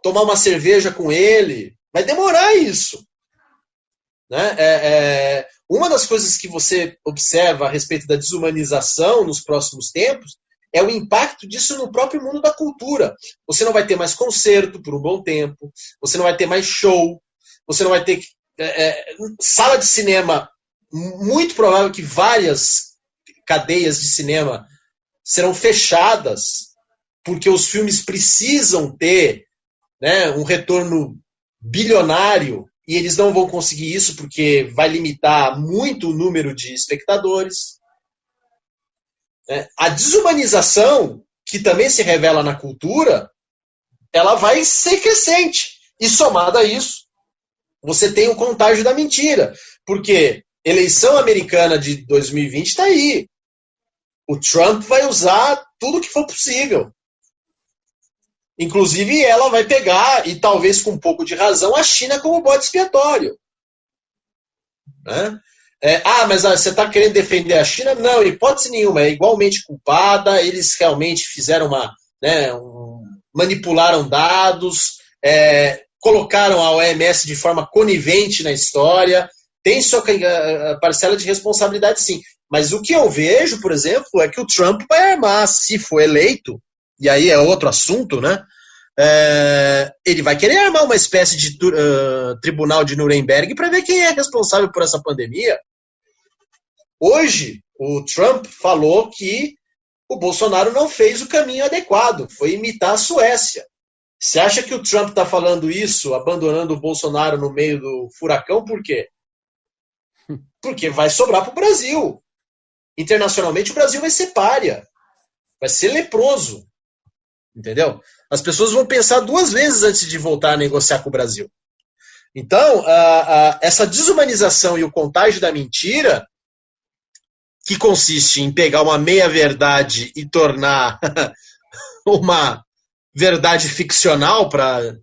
tomar uma cerveja com ele? Vai demorar isso. Né? Uma das coisas que você observa a respeito da desumanização nos próximos tempos é o impacto disso no próprio mundo da cultura. Você não vai ter mais concerto por um bom tempo, você não vai ter mais show, você não vai ter sala de cinema. Muito provável que várias cadeias de cinema serão fechadas porque os filmes precisam ter, né, um retorno bilionário e eles não vão conseguir isso porque vai limitar muito o número de espectadores. A desumanização, que também se revela na cultura, ela vai ser crescente. E somada a isso, você tem o contágio da mentira. Porque eleição americana de 2020 está aí. O Trump vai usar tudo que for possível. Inclusive, ela vai pegar, e talvez com um pouco de razão, a China como bode expiatório. Né? Mas você está querendo defender a China? Não, hipótese nenhuma, é igualmente culpada, eles realmente fizeram manipularam dados, colocaram a OMS de forma conivente na história, tem sua parcela de responsabilidade sim. Mas o que eu vejo, por exemplo, é que o Trump vai armar, se for eleito, e aí é outro assunto, né? Ele vai querer armar uma espécie de tribunal de Nuremberg para ver quem é responsável por essa pandemia. Hoje, o Trump falou que o Bolsonaro não fez o caminho adequado, foi imitar a Suécia. Você acha que o Trump está falando isso, abandonando o Bolsonaro no meio do furacão, por quê? Porque vai sobrar para o Brasil. Internacionalmente, o Brasil vai ser pária, vai ser leproso. Entendeu? As pessoas vão pensar 2 vezes antes de voltar a negociar com o Brasil. Então, essa desumanização e o contágio da mentira, que consiste em pegar uma meia-verdade e tornar uma verdade ficcional, para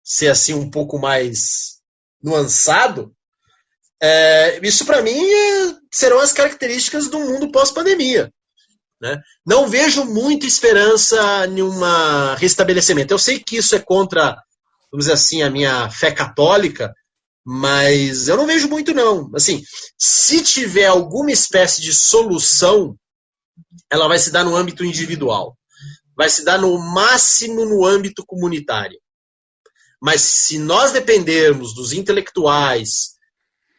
ser assim um pouco mais nuançado, isso para mim serão as características do mundo pós-pandemia. Né? Não vejo muita esperança em um restabelecimento. Eu sei que isso é contra, vamos dizer assim, a minha fé católica, mas eu não vejo muito, não. Assim, se tiver alguma espécie de solução, ela vai se dar no âmbito individual. Vai se dar no máximo no âmbito comunitário. Mas se nós dependermos dos intelectuais,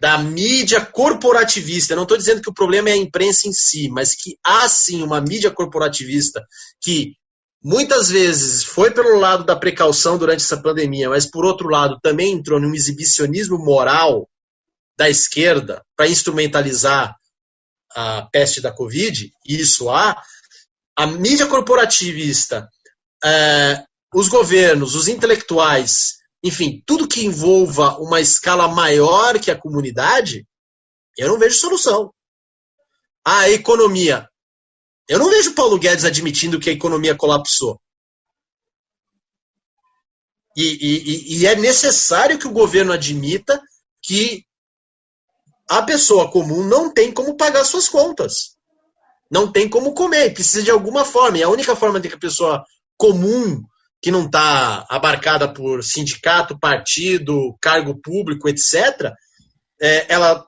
da mídia corporativista, eu não estou dizendo que o problema é a imprensa em si, mas que há sim uma mídia corporativista que muitas vezes foi pelo lado da precaução durante essa pandemia, mas por outro lado também entrou num exibicionismo moral da esquerda para instrumentalizar a peste da Covid, isso há. A mídia corporativista, os governos, os intelectuais, enfim, tudo que envolva uma escala maior que a comunidade, eu não vejo solução. A economia. Eu não vejo Paulo Guedes admitindo que a economia colapsou. E é necessário que o governo admita que a pessoa comum não tem como pagar suas contas. Não tem como comer, precisa de alguma forma. E a única forma de que a pessoa comum, que não está abarcada por sindicato, partido, cargo público, etc.,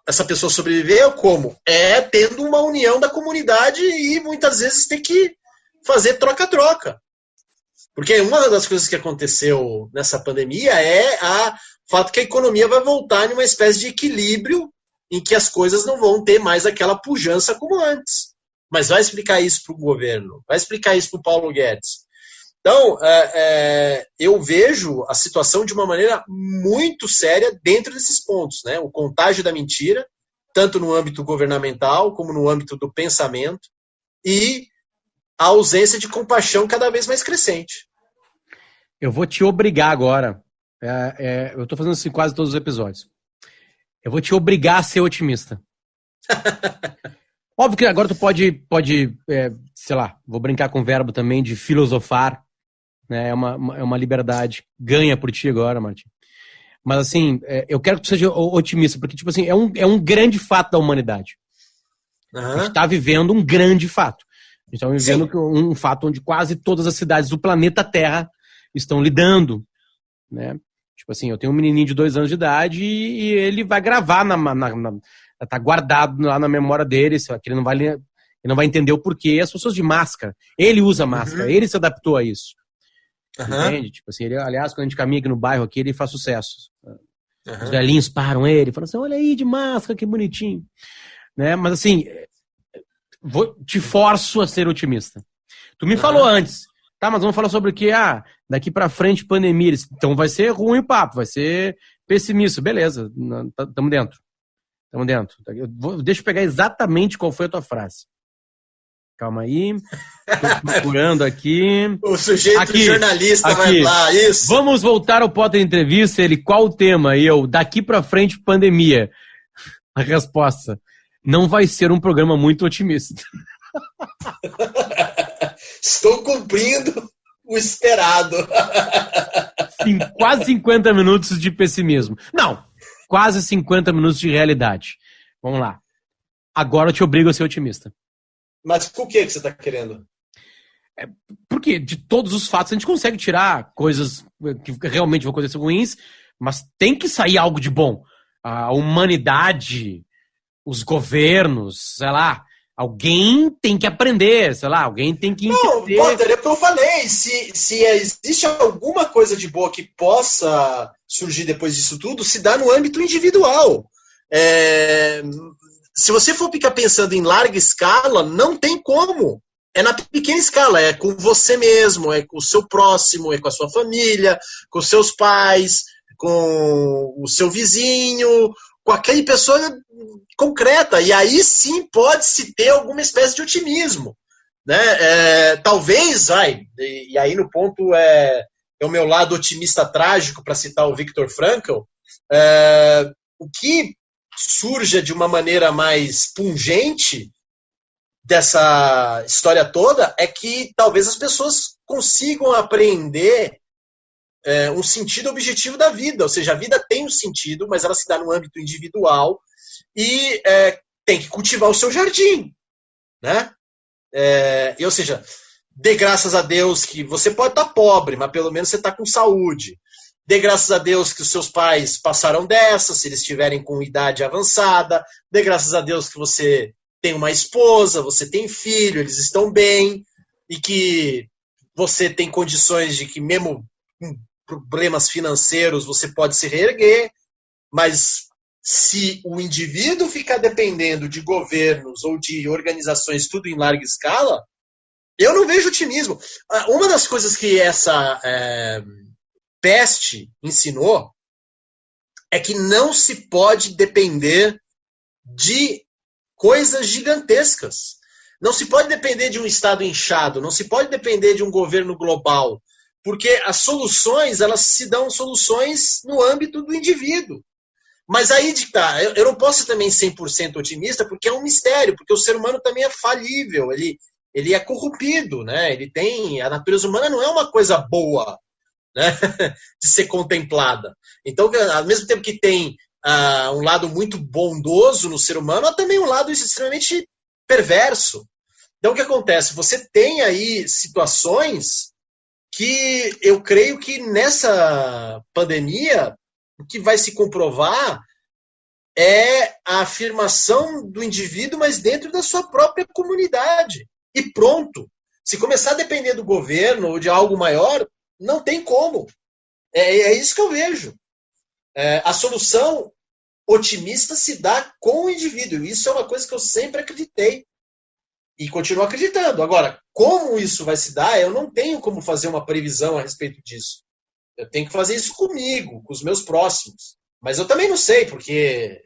essa pessoa sobreviveu como? Tendo uma união da comunidade e muitas vezes ter que fazer troca-troca. Porque uma das coisas que aconteceu nessa pandemia é o fato que a economia vai voltar em uma espécie de equilíbrio em que as coisas não vão ter mais aquela pujança como antes. Mas vai explicar isso para o governo, vai explicar isso para o Paulo Guedes. Então, eu vejo a situação de uma maneira muito séria dentro desses pontos, né? O contágio da mentira, tanto no âmbito governamental como no âmbito do pensamento, e a ausência de compaixão cada vez mais crescente. Eu vou te obrigar agora, eu estou fazendo isso em quase todos os episódios, eu vou te obrigar a ser otimista. Óbvio que agora tu pode sei lá, vou brincar com o verbo também de filosofar, né? É uma liberdade, ganha por ti agora, Martin. Mas assim, eu quero que tu seja otimista, porque tipo assim, é um grande fato da humanidade. Uhum. A gente está vivendo um grande fato. A gente está vivendo um fato onde quase todas as cidades do planeta Terra estão lidando, né? Tipo assim, eu tenho um menininho de 2 anos de idade e ele vai gravar tá guardado lá na memória dele, que ele não vai entender o porquê. As pessoas de máscara, ele usa máscara, ele se adaptou a isso. Entende? Tipo assim, aliás, quando a gente caminha aqui no bairro aqui, ele faz sucesso. Os velhinhos param ele, falam assim, olha aí de máscara, que bonitinho. Né? Mas assim, te forço a ser otimista. Tu me falou antes, tá, mas vamos falar sobre o quê? Daqui pra frente pandemia, então vai ser ruim o papo, vai ser pessimista. Beleza, tamo dentro. Deixa eu pegar exatamente qual foi a tua frase. Calma aí. Tô procurando aqui. O sujeito Aqui, jornalista aqui. vai lá, isso. Vamos voltar ao Potter Entrevista. Ele, qual o tema? E eu, daqui pra frente, pandemia. A resposta, não vai ser um programa muito otimista. Estou cumprindo o esperado. Quase 50 minutos de pessimismo. Não, quase 50 minutos de realidade. Vamos lá. Agora eu te obrigo a ser otimista. Mas por que você está querendo? Porque de todos os fatos a gente consegue tirar coisas que realmente vão acontecer ruins, mas tem que sair algo de bom. A humanidade, os governos, sei lá, alguém tem que aprender, sei lá, alguém tem que entender. Não, Potter, é o que eu falei. Se existe alguma coisa de boa que possa surgir depois disso tudo, se dá no âmbito individual. Se você for ficar pensando em larga escala, não tem como. É na pequena escala, é com você mesmo, é com o seu próximo, é com a sua família, com os seus pais, com o seu vizinho, com aquela pessoa concreta. E aí sim pode-se ter alguma espécie de otimismo. Né? Talvez, e aí no ponto é o meu lado otimista trágico, para citar o Viktor Frankl, o que surja de uma maneira mais pungente dessa história toda é que talvez as pessoas consigam apreender um sentido objetivo da vida, ou seja, a vida tem um sentido, mas ela se dá no âmbito individual e tem que cultivar o seu jardim, né? Ou seja, dê graças a Deus que você pode estar pobre, mas pelo menos você está com saúde. Dê graças a Deus que os seus pais passaram dessa, se eles estiverem com idade avançada. Dê graças a Deus que você tem uma esposa, você tem filho, eles estão bem, e que você tem condições de que mesmo com problemas financeiros você pode se reerguer, mas se o indivíduo ficar dependendo de governos ou de organizações tudo em larga escala, eu não vejo otimismo. Uma das coisas que essa peste ensinou é que não se pode depender de coisas gigantescas. Não se pode depender de um Estado inchado, não se pode depender de um governo global, porque as soluções, elas se dão soluções no âmbito do indivíduo. Mas aí tá, eu não posso ser também 100% otimista, porque é um mistério, porque o ser humano também é falível, ele é corrompido, né? A natureza humana não é uma coisa boa, né? De ser contemplada. Então, ao mesmo tempo que tem um lado muito bondoso no ser humano, há também um lado extremamente perverso. Então, o que acontece? Você tem aí situações que eu creio que nessa pandemia o que vai se comprovar é a afirmação do indivíduo, mas dentro da sua própria comunidade. E pronto. Se começar a depender do governo ou de algo maior, não tem como. É isso que eu vejo. A solução otimista se dá com o indivíduo. Isso é uma coisa que eu sempre acreditei. E continuo acreditando. Agora, como isso vai se dar, eu não tenho como fazer uma previsão a respeito disso. Eu tenho que fazer isso comigo, com os meus próximos. Mas eu também não sei, porque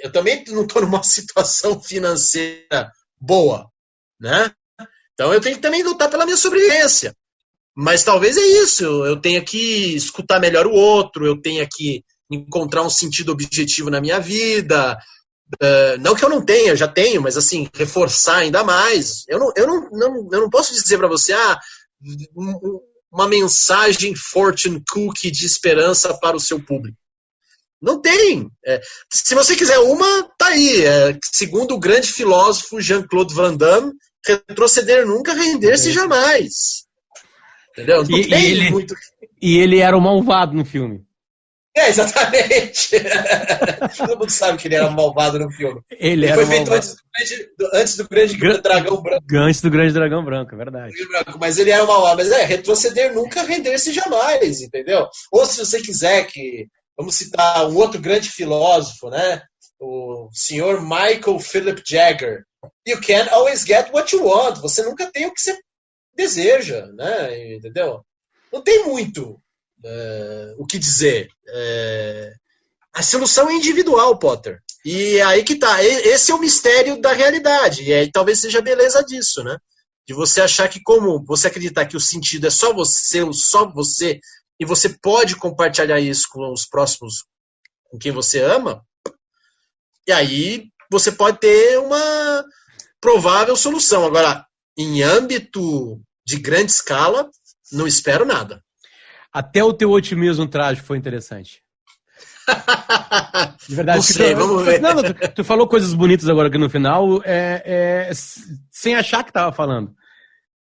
eu também não estou numa situação financeira boa, né? Então eu tenho que também lutar pela minha sobrevivência. Mas talvez é isso, eu tenha que escutar melhor o outro, eu tenha que encontrar um sentido objetivo na minha vida. Não que eu não tenha, eu já tenho, mas assim, reforçar ainda mais. Eu não posso dizer para você, uma mensagem fortune cookie de esperança para o seu público. Não tem. Se você quiser uma, tá aí. Segundo o grande filósofo Jean-Claude Van Damme, retroceder nunca, render-se jamais. Entendeu? Não tem muito. E ele era o malvado no filme. Exatamente. Todo mundo sabe que ele era malvado no filme. Ele foi feito antes do grande dragão branco. Antes do grande dragão branco, é verdade. Mas ele era malvado. Mas retroceder nunca, render-se jamais, entendeu? Ou se você quiser vamos citar um outro grande filósofo, né? O senhor Michael Philip Jagger. You can't always get what you want. Você nunca tem o que você deseja, né? Entendeu? Não tem muito o que dizer. A solução é individual, Potter. E aí que tá. Esse é o mistério da realidade. E aí talvez seja a beleza disso, né? de você achar que, como você acreditar que o sentido é só você, e você pode compartilhar isso com os próximos, com quem você ama, e aí você pode ter uma provável solução. Agora, em âmbito de grande escala, não espero nada. Até o teu otimismo trágico foi interessante. De verdade. Não sei, vamos ver. Não, tu falou coisas bonitas agora aqui no final, sem achar que tava falando.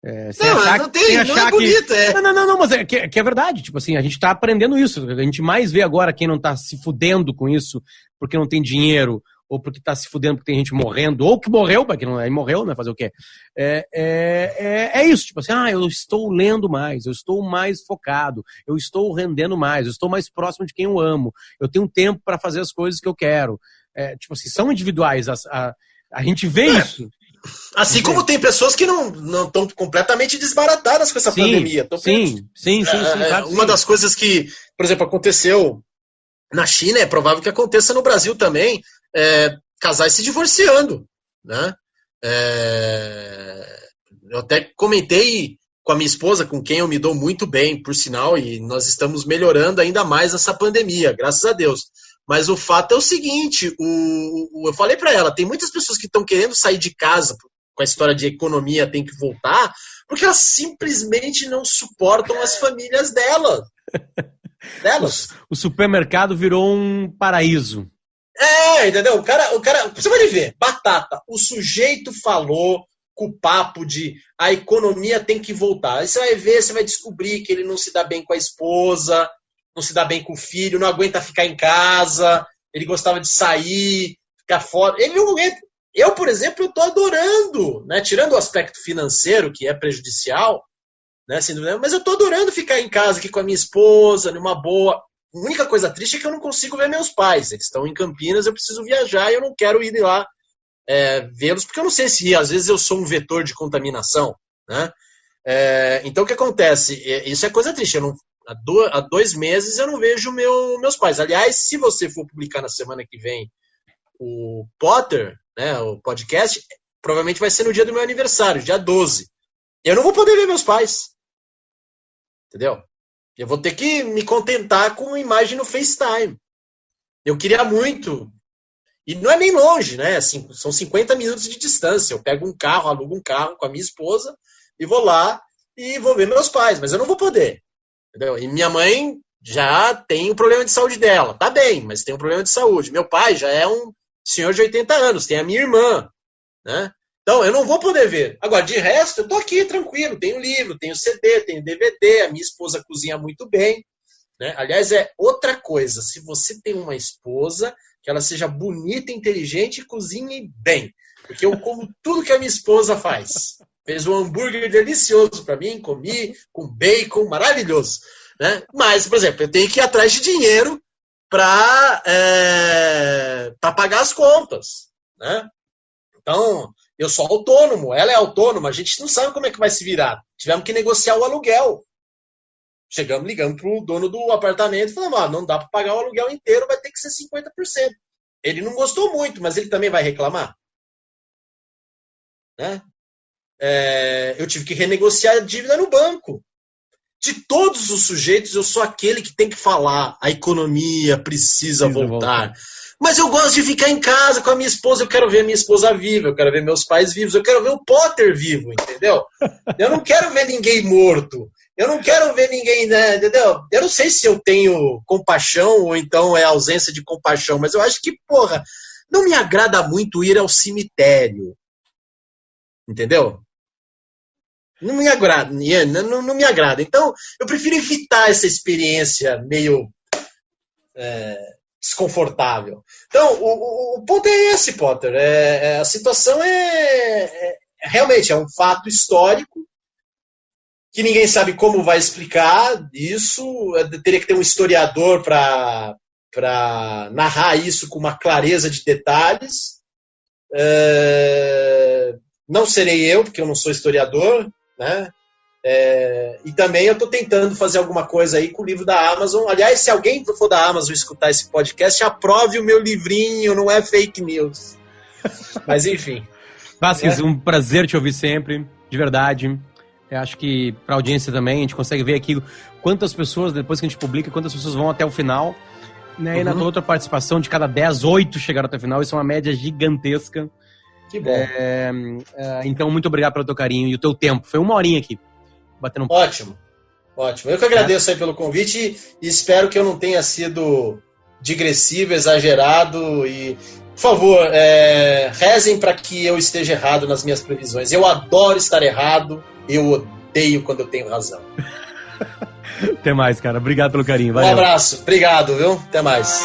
Não é bonito, Não, mas é que é verdade. Tipo assim, a gente tá aprendendo isso. A gente mais vê agora quem não tá se fudendo com isso porque não tem dinheiro, ou porque tá se fudendo porque tem gente morrendo, ou que morreu, porque não morreu, né? Fazer o quê? É isso, tipo assim, eu estou lendo mais, eu estou mais focado, eu estou rendendo mais, eu estou mais próximo de quem eu amo, eu tenho tempo para fazer as coisas que eu quero. Tipo assim, são individuais, a gente vê isso. Assim como tem pessoas que não estão completamente desbaratadas com essa pandemia. Sim, claro, uma das coisas que, por exemplo, aconteceu na China, é provável que aconteça no Brasil também, casais se divorciando, né? Eu até comentei com a minha esposa, com quem eu me dou muito bem, por sinal, e nós estamos melhorando ainda mais essa pandemia, graças a Deus. Mas o fato é o seguinte, eu falei para ela, tem muitas pessoas que estão querendo sair de casa com a história de economia tem que voltar, porque elas simplesmente não suportam as famílias delas. O supermercado virou um paraíso. Entendeu? O cara, você pode ver, batata, o sujeito falou com o papo de a economia tem que voltar. Aí você vai ver, você vai descobrir que ele não se dá bem com a esposa, não se dá bem com o filho, não aguenta ficar em casa, ele gostava de sair, ficar fora. Ele não aguenta. Eu, por exemplo, eu tô adorando, né? Tirando o aspecto financeiro, que é prejudicial, né? Sem dúvida, mas eu tô adorando ficar em casa aqui com a minha esposa, numa boa. A única coisa triste é que eu não consigo ver meus pais. Eles estão em Campinas, eu preciso viajar e eu não quero ir lá vê-los, porque eu não sei se às vezes eu sou um vetor de contaminação, né? Então o que acontece? Isso é coisa triste. Há 2 meses eu não vejo meus pais. Aliás, se você for publicar na semana que vem o Potter, né, o podcast, provavelmente vai ser no dia do meu aniversário, dia 12. Eu não vou poder ver meus pais. Entendeu? Eu vou ter que me contentar com uma imagem no FaceTime. Eu queria muito. E não é nem longe, né? Assim, são 50 minutos de distância. Eu pego um carro, alugo um carro com a minha esposa e vou lá e vou ver meus pais. Mas eu não vou poder. Entendeu? E minha mãe já tem um problema de saúde dela. Tá bem, mas tem um problema de saúde. Meu pai já é um senhor de 80 anos. Tem a minha irmã, né? Então, eu não vou poder ver. Agora, de resto, eu tô aqui tranquilo. Tenho livro, tenho CD, tenho DVD. A minha esposa cozinha muito bem, né? Aliás, é outra coisa. Se você tem uma esposa, que ela seja bonita, inteligente e cozinhe bem. Porque eu como tudo que a minha esposa faz. Fez um hambúrguer delicioso para mim, comi com bacon, maravilhoso, né? Mas, por exemplo, eu tenho que ir atrás de dinheiro para pagar as contas, né? Então, eu sou autônomo, ela é autônoma, a gente não sabe como é que vai se virar. Tivemos que negociar o aluguel. Chegamos ligando para o dono do apartamento e falamos, não dá para pagar o aluguel inteiro, vai ter que ser 50%. Ele não gostou muito, mas ele também vai reclamar. Né? Eu tive que renegociar a dívida no banco. De todos os sujeitos, eu sou aquele que tem que falar, a economia precisa voltar. Mas eu gosto de ficar em casa com a minha esposa, eu quero ver minha esposa viva, eu quero ver meus pais vivos, eu quero ver o Potter vivo, entendeu? Eu não quero ver ninguém morto, eu não quero ver ninguém, né, entendeu? Eu não sei se eu tenho compaixão ou então é ausência de compaixão, mas eu acho que, porra, não me agrada muito ir ao cemitério, entendeu? Não me agrada, não me agrada. Então, eu prefiro evitar essa experiência meio desconfortável. Então, o ponto é esse, Potter. A situação realmente é um fato histórico que ninguém sabe como vai explicar isso. Teria que ter um historiador para narrar isso com uma clareza de detalhes. Não serei eu, porque eu não sou historiador, né? E também eu estou tentando fazer alguma coisa aí com o livro da Amazon. Aliás, se alguém for da Amazon escutar esse podcast, aprove o meu livrinho, não é fake news. Mas enfim. Vasquez, um prazer te ouvir sempre. de verdade. Eu acho que pra audiência também, a gente consegue ver aqui quantas pessoas, depois que a gente publica, quantas pessoas vão até o final. Né? E na tua outra participação, de cada 10, 8 chegaram até o final. Isso é uma média gigantesca. Que bom. Então, muito obrigado pelo teu carinho e o teu tempo. Foi 1 horinha aqui, batendo um papo. Ótimo. Eu que agradeço aí pelo convite e espero que eu não tenha sido digressivo, exagerado e, por favor, rezem para que eu esteja errado nas minhas previsões. Eu adoro estar errado, eu odeio quando eu tenho razão. Até mais, cara. Obrigado pelo carinho. Valeu. Um abraço. Obrigado, viu? Até mais.